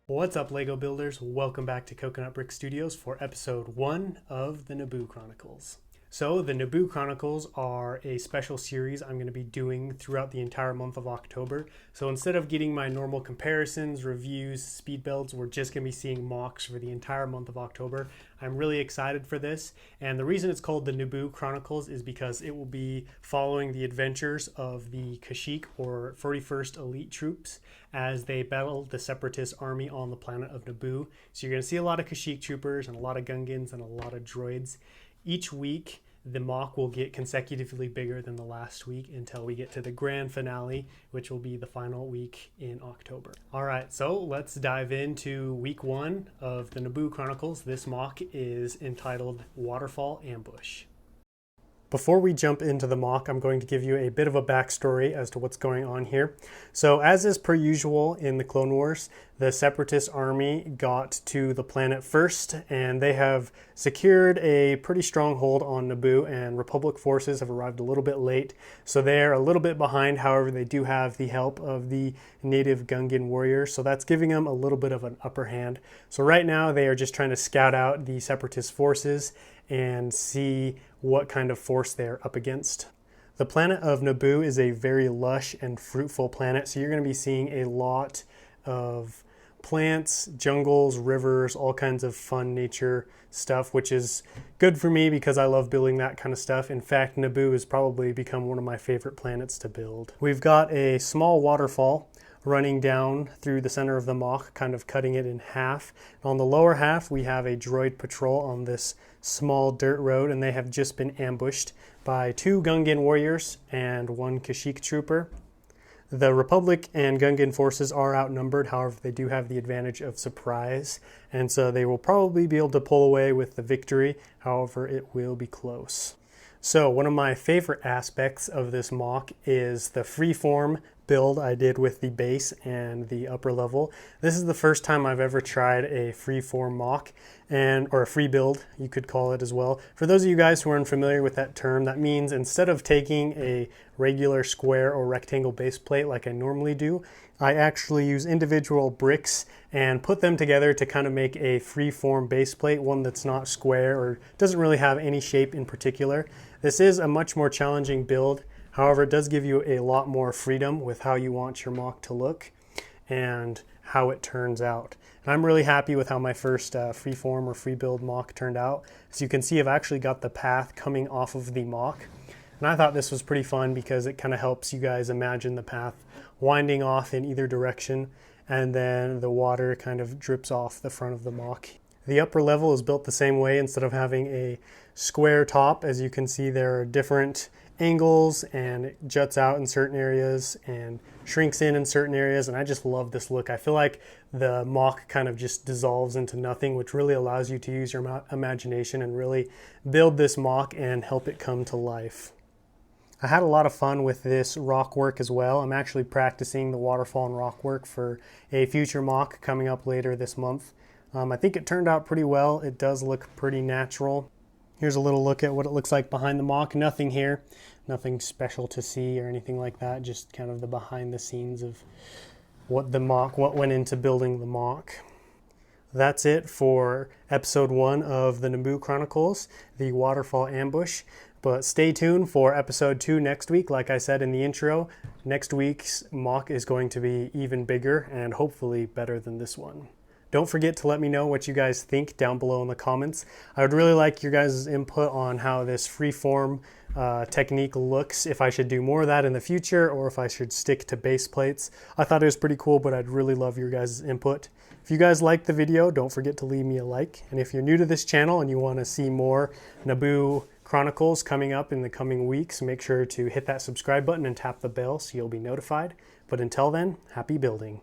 What's up, Lego builders? Welcome back to Coconut Brick Studios for episode 1 of the Naboo Chronicles. So the Naboo Chronicles are a special series I'm going to be doing throughout the entire month of October. So instead of getting my normal comparisons, reviews, speed builds, we're just going to be seeing mocks for the entire month of October. I'm really excited for this, and the reason it's called the Naboo Chronicles is because it will be following the adventures of the Kashyyyk or 41st Elite troops as they battle the Separatist army on the planet of Naboo. So you're going to see a lot of Kashyyyk troopers and a lot of Gungans and a lot of droids. Each week, the mock will get consecutively bigger than the last week until we get to the grand finale, which will be the final week in October. All right, so let's dive into week 1 of the Naboo Chronicles. This mock is entitled Waterfall Ambush. Before we jump into the mock, I'm going to give you a bit of a backstory as to what's going on here. So as is per usual in the Clone Wars, the Separatist army got to the planet first, and they have secured a pretty strong hold on Naboo, and Republic forces have arrived a little bit late. So they're a little bit behind. However, they do have the help of the native Gungan warriors, so that's giving them a little bit of an upper hand. So right now they are just trying to scout out the Separatist forces and see what kind of force they're up against. The planet of Naboo is a very lush and fruitful planet, so you're going to be seeing a lot of plants, jungles, rivers, all kinds of fun nature stuff, which is good for me because I love building that kind of stuff. In fact, Naboo has probably become one of my favorite planets to build. We've got a small waterfall running down through the center of the mock, kind of cutting it in half. On the lower half, we have a droid patrol on this small dirt road, and they have just been ambushed by 2 Gungan warriors and 1 Kashyyyk trooper. The Republic and Gungan forces are outnumbered, however, they do have the advantage of surprise, and so they will probably be able to pull away with the victory. However, it will be close. So one of my favorite aspects of this mock is the freeform build I did with the base and the upper level. This is the first time I've ever tried a freeform mock, or a free build, you could call it as well. For those of you guys who are unfamiliar with that term, that means instead of taking a regular square or rectangle base plate like I normally do, I actually use individual bricks and put them together to kind of make a freeform base plate, one that's not square or doesn't really have any shape in particular. This is a much more challenging build. However, it does give you a lot more freedom with how you want your mock to look and how it turns out. And I'm really happy with how my first freeform or free build mock turned out. As you can see, I've actually got the path coming off of the mock. And I thought this was pretty fun because it kind of helps you guys imagine the path winding off in either direction, and then the water kind of drips off the front of the mock. The upper level is built the same way. Instead of having a square top, as you can see, there are different angles, and it juts out in certain areas and shrinks in certain areas, and I just love this look. I feel like the mock kind of just dissolves into nothing, which really allows you to use your imagination and really build this mock and help it come to life. I had a lot of fun with this rock work as well. I'm actually practicing the waterfall and rock work for a future mock coming up later this month. I think it turned out pretty well. It does look pretty natural. Here's a little look at what it looks like behind the mock. Nothing here, nothing special to see or anything like that, just kind of the behind the scenes of what went into building the mock. That's it for episode 1 of the Naboo Chronicles, the Waterfall Ambush. But stay tuned for episode 2 next week. Like I said in the intro, next week's mock is going to be even bigger and hopefully better than this one. Don't forget to let me know what you guys think down below in the comments. I would really like your guys' input on how this freeform technique looks, if I should do more of that in the future or if I should stick to base plates. I thought it was pretty cool, but I'd really love your guys' input. If you guys liked the video, don't forget to leave me a like. And if you're new to this channel and you want to see more Naboo Chronicles coming up in the coming weeks, make sure to hit that subscribe button and tap the bell so you'll be notified. But until then, happy building.